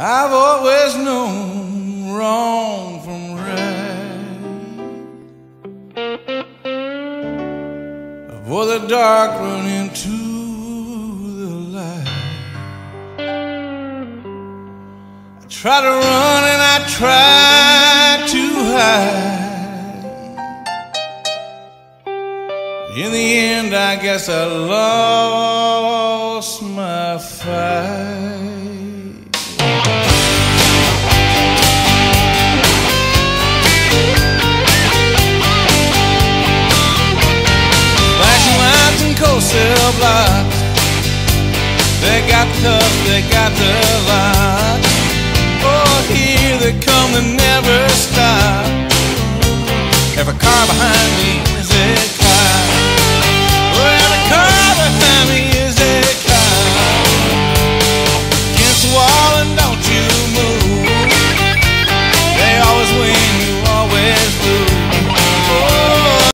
I've always known wrong from right. Avoid the dark, run into the light. I try to run and I try to hide. In the end, I guess I lost my fight. Cell blocks, they got tough, they got the lot. Oh, here they come, they never stop. Every car behind me